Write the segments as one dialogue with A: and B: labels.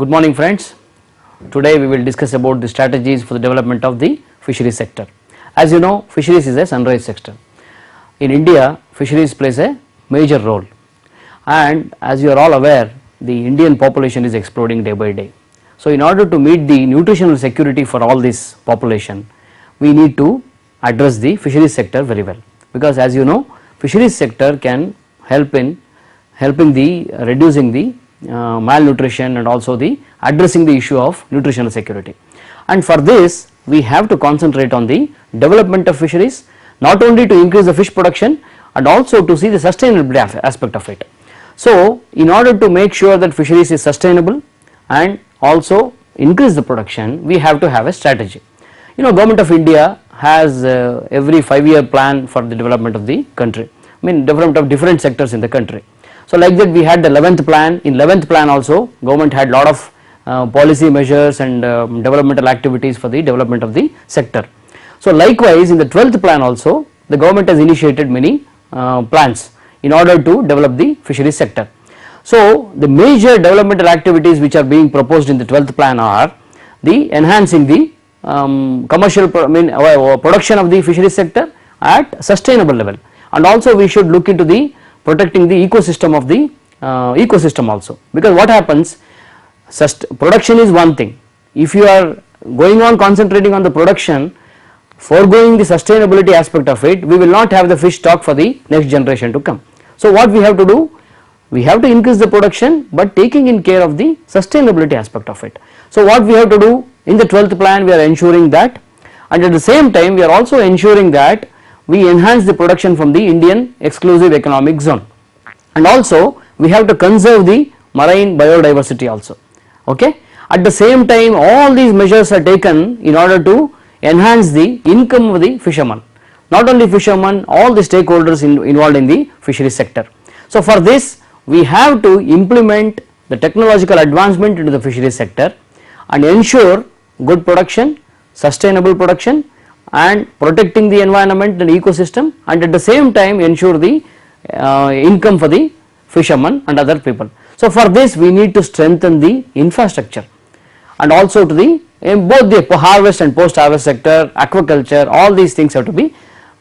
A: Good morning friends. Today we will discuss about the strategies for the development of the fisheries sector. As you know, fisheries is a sunrise sector. In India, fisheries plays a major role, and as you are all aware, the Indian population is exploding day by day. So in order to meet the nutritional security for all this population, we need to address the fisheries sector very well, because as you know, fisheries sector can help in helping the reducing the malnutrition and also the addressing the issue of nutritional security. And for this we have to concentrate on the development of fisheries, not only to increase the fish production and also to see the sustainability aspect of it. So in order to make sure that fisheries is sustainable and also increase the production, we have to have a strategy. You know, Government of India has every 5-year plan for the development of the country, development of different sectors in the country. So like that we had the 11th plan. In 11th plan also government had lot of policy measures and developmental activities for the development of the sector. So likewise in the 12th plan also the government has initiated many plans in order to develop the fisheries sector. So the major developmental activities which are being proposed in the 12th plan are the enhancing the commercial production of the fisheries sector at sustainable level, and also we should look into the protecting the ecosystem of the ecosystem also, because what happens, production is one thing. If you are going on concentrating on the production, foregoing the sustainability aspect of it, we will not have the fish stock for the next generation to come. So what we have to do, we have to increase the production but taking in care of the sustainability aspect of it. So what we have to do in the 12th plan, we are ensuring that, and at the same time we are also ensuring that we enhance the production from the Indian exclusive economic zone, and also we have to conserve the marine biodiversity also. Okay. At the same time all these measures are taken in order to enhance the income of the fishermen, not only fishermen, all the stakeholders involved in the fisheries sector. So for this we have to implement the technological advancement into the fisheries sector and ensure good production, sustainable production, and protecting the environment and ecosystem, and at the same time ensure the income for the fishermen and other people. So for this we need to strengthen the infrastructure, and also to the both the harvest and post harvest sector, aquaculture, all these things have to be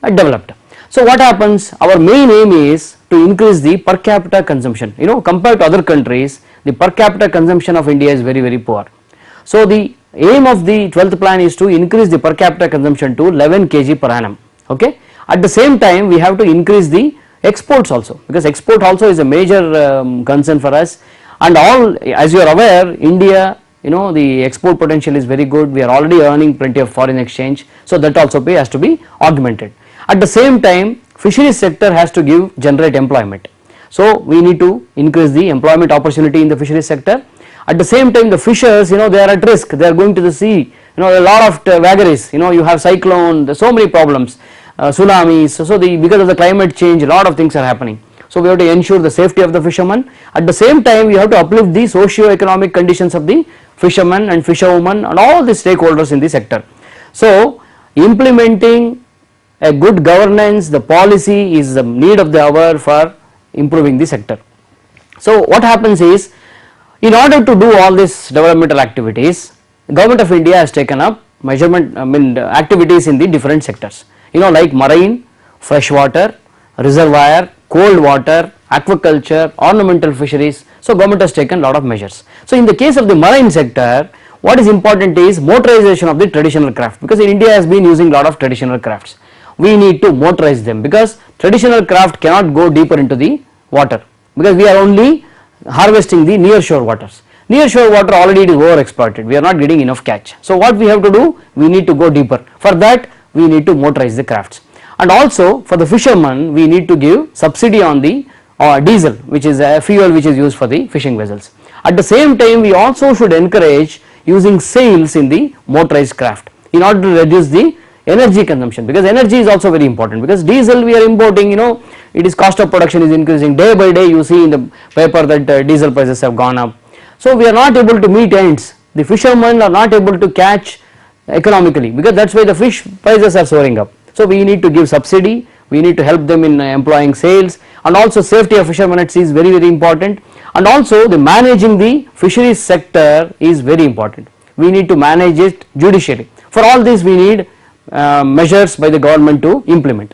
A: developed. So what happens, our main aim is to increase the per capita consumption. You know, compared to other countries, the per capita consumption of India is very poor. So the aim of the 12th plan is to increase the per capita consumption to 11 kg per annum. Okay. At the same time we have to increase the exports also, because export also is a major concern for us, and all, as you are aware, India, you know, the export potential is very good. We are already earning plenty of foreign exchange, so that also has to be augmented. At the same time fisheries sector has to generate employment, so we need to increase the employment opportunity in the fisheries sector. At the same time the fishers, you know, they are at risk, they are going to the sea, you know, a lot of vagaries, you know, you have cyclone, there are so many problems, tsunamis, so because of the climate change a lot of things are happening. So we have to ensure the safety of the fishermen. At the same time we have to uplift the socio-economic conditions of the fishermen and fisherwomen and all the stakeholders in the sector. So implementing a good governance, the policy is the need of the hour for improving the sector. So what happens is, in order to do all these developmental activities, Government of India has taken up activities in the different sectors, you know, like marine, freshwater, reservoir, cold water, aquaculture, ornamental fisheries. So government has taken lot of measures. So in the case of the marine sector, what is important is motorization of the traditional craft, because in India has been using lot of traditional crafts. We need to motorize them, because traditional craft cannot go deeper into the water, because we are only harvesting the near shore waters. Near shore water already it is over exploited, we are not getting enough catch. So what we have to do, we need to go deeper. For that we need to motorize the crafts, and also for the fishermen we need to give subsidy on the diesel, which is a fuel which is used for the fishing vessels. At the same time we also should encourage using sails in the motorized craft in order to reduce the energy consumption, because energy is also very important, because diesel we are importing, you know, it is cost of production is increasing day by day. You see in the paper that diesel prices have gone up. So we are not able to meet ends, the fishermen are not able to catch economically, because that is why the fish prices are soaring up. So we need to give subsidy, we need to help them in employing sails, and also safety of fishermen at sea is very important. And also the managing the fisheries sector is very important. We need to manage it judicially. For all this we need measures by the government to implement.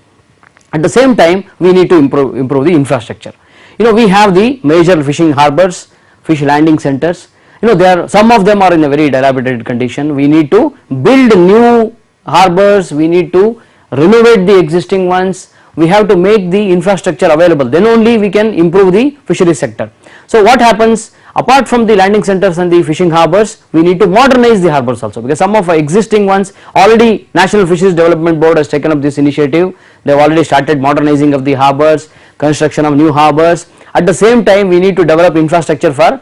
A: At the same time we need to improve the infrastructure. We have the major fishing harbors, fish landing centers. Some of them are in a very dilapidated condition. We need to build new harbors, we need to renovate the existing ones, we have to make the infrastructure available, then only we can improve the fisheries sector. So what happens, apart from the landing centers and the fishing harbors, we need to modernize the harbors also, because some of our existing ones already National Fisheries Development Board has taken up this initiative. They have already started modernizing of the harbors, construction of new harbors. At the same time we need to develop infrastructure for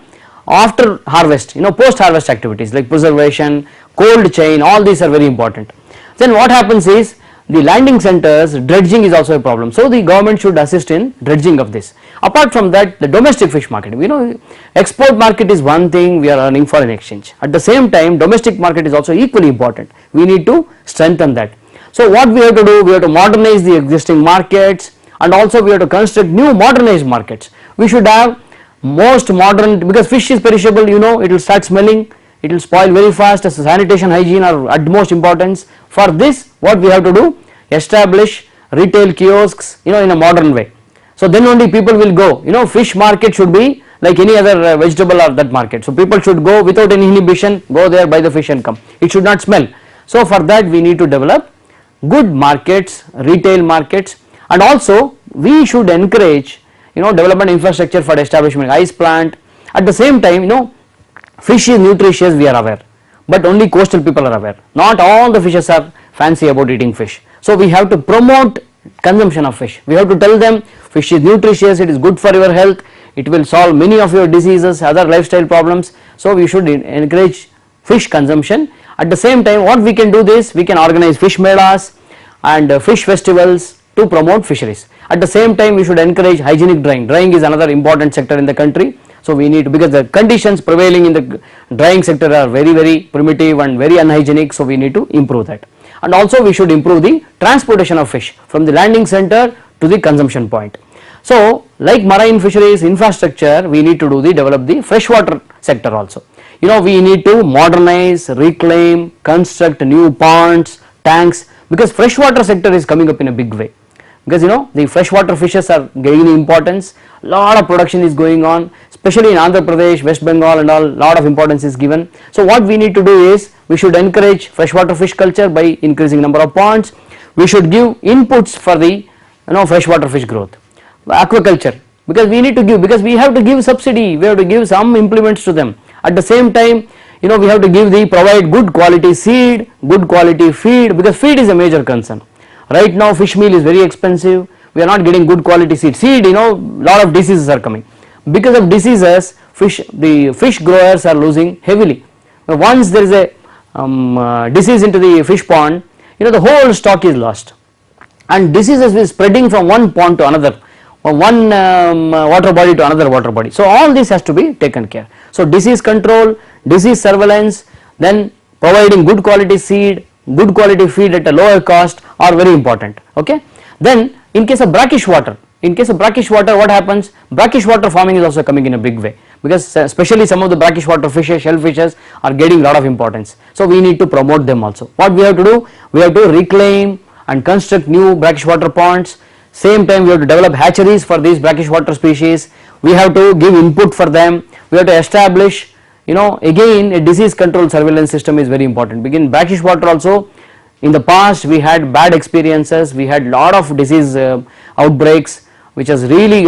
A: after harvest, post harvest activities like preservation, cold chain, all these are very important. Then what happens is, the landing centers, dredging is also a problem. So the government should assist in dredging of this. Apart from that, the domestic fish market, export market is one thing, we are earning foreign exchange. At the same time domestic market is also equally important. We need to strengthen that. So what we have to do, we have to modernize the existing markets, and also we have to construct new modernized markets. We should have most modern, because fish is perishable, it will start smelling, it will spoil very fast. As sanitation, hygiene are at most importance. For this what we have to do, establish retail kiosks in a modern way. So then only people will go. Fish market should be like any other vegetable or that market. So people should go without any inhibition, go there, buy the fish and come. It should not smell. So for that we need to develop good markets, retail markets, and also we should encourage development infrastructure for establishment ice plant. At the same time fish is nutritious, we are aware, but only coastal people are aware. Not all the fishes are fancy about eating fish. So we have to promote consumption of fish. We have to tell them fish is nutritious, it is good for your health, it will solve many of your diseases, other lifestyle problems. So we should encourage fish consumption. At the same time what we can do this, we can organize fish melas and fish festivals to promote fisheries. At the same time we should encourage hygienic drying. Drying is another important sector in the country. So we need to, because the conditions prevailing in the drying sector are very primitive and very unhygienic, so we need to improve that. And also we should improve the transportation of fish from the landing center to the consumption point. So like marine fisheries infrastructure, we need to develop the freshwater sector also. We need to modernize, reclaim, construct new ponds, tanks, because freshwater sector is coming up in a big way. Because the freshwater fishes are gaining importance, lot of production is going on, especially in Andhra Pradesh, West Bengal and all, lot of importance is given. So what we need to do is, we should encourage freshwater fish culture by increasing number of ponds. We should give inputs for the freshwater fish growth. Aquaculture, because we need to give, because we have to give subsidy, we have to give some implements to them. At the same time we have to provide good quality seed, good quality feed, because feed is a major concern. Right now fish meal is very expensive, we are not getting good quality seed. Lot of diseases are coming. Because of diseases, the fish growers are losing heavily. Once there is a disease into the fish pond, the whole stock is lost, and diseases is spreading from one pond to another, from one water body to another water body. So all this has to be taken care. So disease control, disease surveillance, then providing good quality seed, good quality feed at a lower cost are very important. Okay. Then in case of brackish water, what happens? Brackish water farming is also coming in a big way, because especially some of the brackish water fishes, shellfishes are getting lot of importance. So we need to promote them also. What we have to do? We have to reclaim and construct new brackish water ponds. Same time we have to develop hatcheries for these brackish water species. We have to give input for them. We have to establish, again a disease control surveillance system is very important. Begin brackish water also, in the past we had bad experiences, we had lot of disease outbreaks, which has really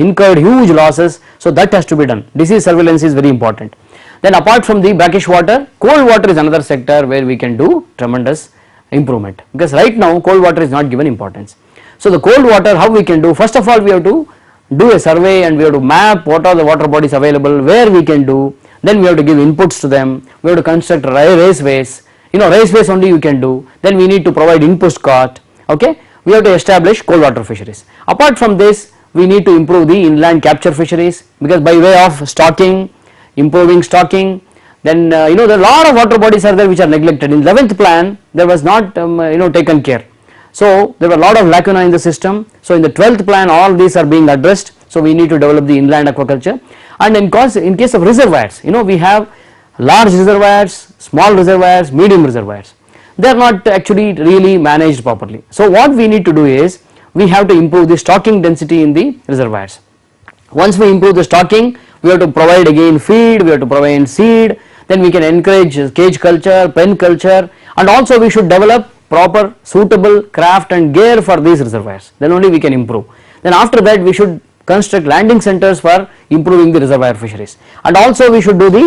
A: incurred huge losses. So that has to be done. Disease surveillance is very important. Then apart from the brackish water, cold water is another sector where we can do tremendous improvement, because right now cold water is not given importance. So the cold water, how we can do? First of all we have to do a survey and we have to map what are the water bodies available, where we can do, then we have to give inputs to them, we have to construct raceways, raceways only you can do, then we need to provide input cost. Okay, we have to establish cold water fisheries. Apart from this, we need to improve the inland capture fisheries, because by way of stocking, improving stocking, then there are a lot of water bodies are there which are neglected. In 11th plan there was not taken care. So there were a lot of lacuna in the system. So in the 12th plan all these are being addressed. So we need to develop the inland aquaculture. And in case of reservoirs, we have large reservoirs, small reservoirs, medium reservoirs. They are not actually really managed properly. So what we need to do is, we have to improve the stocking density in the reservoirs. Once we improve the stocking, we have to provide again feed, we have to provide seed, then we can encourage cage culture, pen culture, and also we should develop proper suitable craft and gear for these reservoirs, then only we can improve. Then after that we should construct landing centers for improving the reservoir fisheries, and also we should do the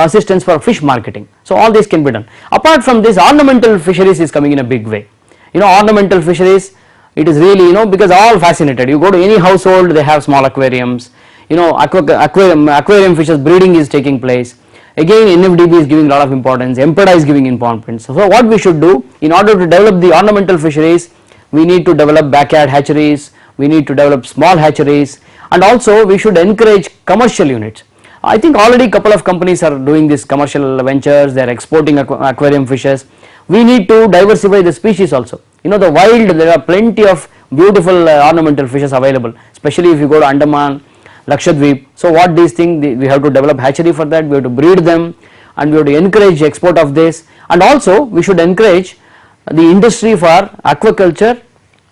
A: assistance for fish marketing. So all this can be done. Apart from this, ornamental fisheries is coming in a big way. Ornamental fisheries, it is really, because all fascinated. You go to any household, they have small aquariums, aquarium fishes breeding is taking place. Again, NFDB is giving a lot of importance, EMPEDA is giving importance. So what we should do, in order to develop the ornamental fisheries, we need to develop backyard hatcheries, we need to develop small hatcheries, and also we should encourage commercial units. I think already couple of companies are doing this commercial ventures, they are exporting aquarium fishes. We need to diversify the species also. The wild, there are plenty of beautiful ornamental fishes available, especially if you go to Andaman, Lakshadweep. So what these things, we have to develop hatchery for that, we have to breed them, and we have to encourage export of this, and also we should encourage the industry for aquaculture,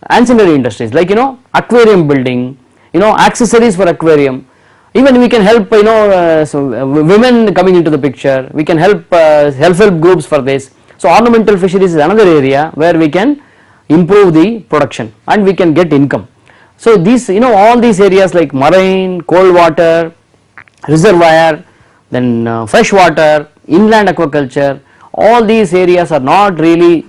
A: ancillary industries like aquarium building, accessories for aquarium. Even we can help women coming into the picture, we can help self-help groups for this. So ornamental fisheries is another area where we can improve the production and we can get income. So these, all these areas like marine, cold water, reservoir, then fresh water, inland aquaculture, all these areas are not really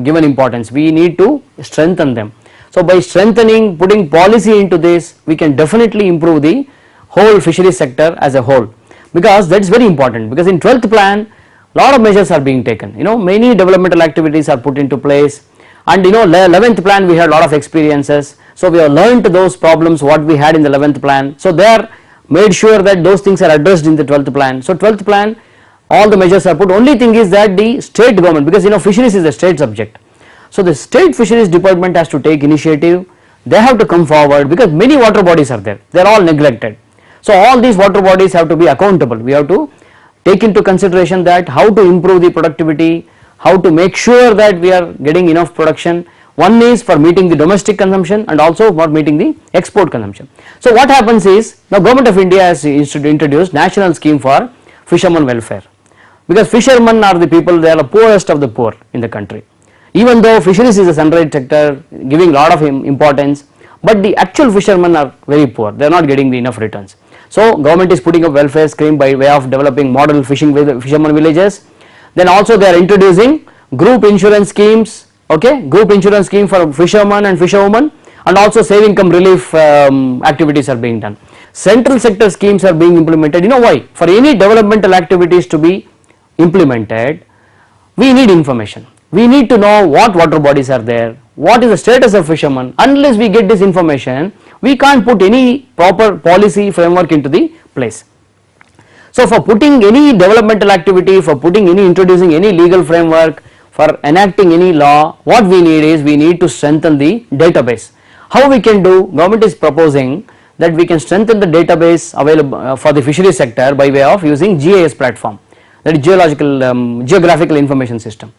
A: given importance. We need to strengthen them. So by strengthening, putting policy into this, we can definitely improve the whole fisheries sector as a whole, because that is very important. Because in 12th plan, lot of measures are being taken, many developmental activities are put into place, and 11th plan we had a lot of experiences. So we have learned those problems what we had in the 11th plan. So they are made sure that those things are addressed in the 12th plan. So 12th plan, all the measures are put. Only thing is that the state government, because fisheries is a state subject, so the state fisheries department has to take initiative. They have to come forward, because many water bodies are there, they are all neglected. So all these water bodies have to be accountable. We have to take into consideration that how to improve the productivity, how to make sure that we are getting enough production. One is for meeting the domestic consumption and also for meeting the export consumption. So what happens is, now Government of India has introduced national scheme for fishermen welfare, because fishermen are the people, they are the poorest of the poor in the country. Even though fisheries is a sunrise sector giving lot of importance, but the actual fishermen are very poor, they are not getting the enough returns. So government is putting up welfare scheme by way of developing model fishermen villages. Then also they are introducing group insurance schemes, group insurance scheme for fishermen and fisherwomen, and also saving income relief activities are being done. Central sector schemes are being implemented. Why? For any developmental activities to be implemented, we need information. We need to know what water bodies are there, what is the status of fishermen. Unless we get this information, we can't put any proper policy framework into the place. So for putting any developmental activity, for introducing any legal framework, for enacting any law, what we need is, we need to strengthen the database. How we can do? Government is proposing that we can strengthen the database available for the fisheries sector by way of using GIS platform, that is geographical information system.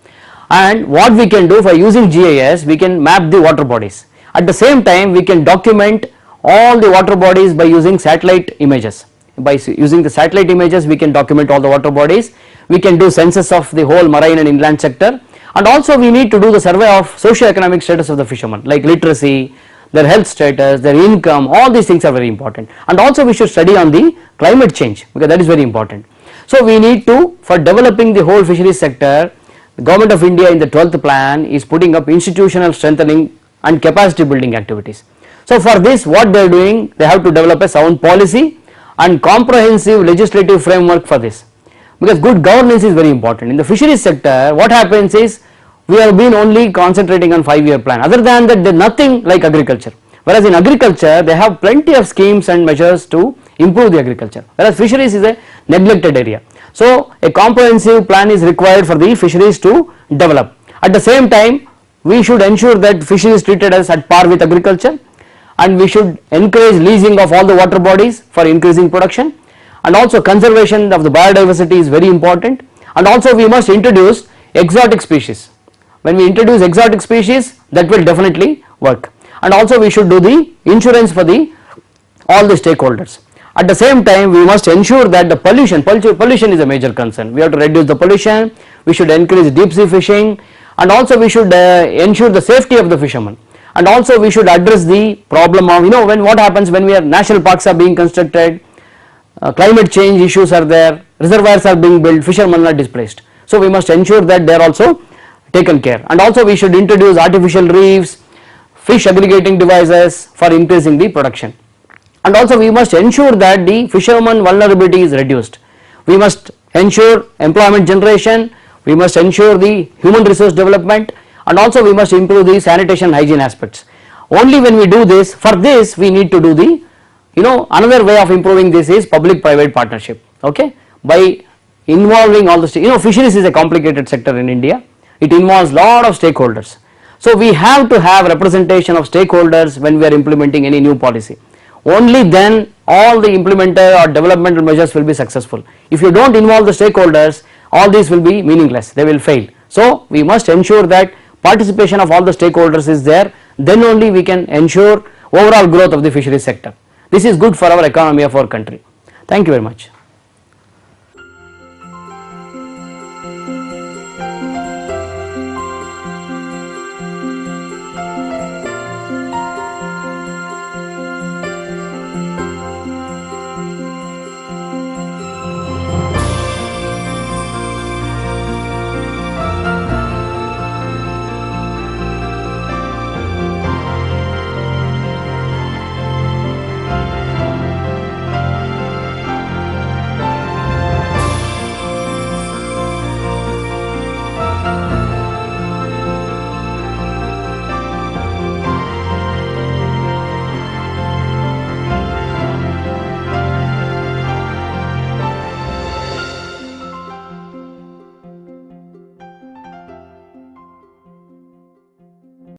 A: And what we can do, for using GIS, we can map the water bodies. At the same time, we can document all the water bodies by using satellite images. By using the satellite images, we can document all the water bodies. We can do census of the whole marine and inland sector, and also we need to do the survey of socio-economic status of the fishermen, like literacy, their health status, their income. All these things are very important. And also we should study on the climate change, because that is very important. So we need to, for developing the whole fisheries sector, the Government of India in the 12th plan is putting up institutional strengthening and capacity building activities. So for this, what they are doing, they have to develop a sound policy and comprehensive legislative framework for this, because good governance is very important. In the fisheries sector, what happens is, we have been only concentrating on 5-year plan. Other than that, there is nothing like agriculture. Whereas in agriculture, they have plenty of schemes and measures to improve the agriculture, whereas fisheries is a neglected area. So a comprehensive plan is required for the fisheries to develop. At the same time, we should ensure that fisheries is treated as at par with agriculture, and we should encourage leasing of all the water bodies for increasing production, and also conservation of the biodiversity is very important, and also we must introduce exotic species. When we introduce exotic species, that will definitely work, and also we should do the insurance for all the stakeholders. At the same time, we must ensure that the pollution is a major concern. We have to reduce the pollution, we should encourage deep sea fishing, and also we should ensure the safety of the fishermen, and also we should address the problem of, when what happens when national parks are being constructed, climate change issues are there, reservoirs are being built, fishermen are displaced. So we must ensure that they are also taken care, and also we should introduce artificial reefs, fish aggregating devices for increasing the production. And also we must ensure that the fisherman vulnerability is reduced. We must ensure employment generation, we must ensure the human resource development, and also we must improve the sanitation hygiene aspects. Only when we do this, for this we need to do the, another way of improving this is public private partnership, okay, by involving all the, fisheries is a complicated sector in India, it involves lot of stakeholders. So we have to have representation of stakeholders when we are implementing any new policy. Only then all the implemented or developmental measures will be successful. If you do not involve the stakeholders, all these will be meaningless, they will fail. So we must ensure that participation of all the stakeholders is there, then only we can ensure overall growth of the fisheries sector. This is good for our economy of our country. Thank you very much.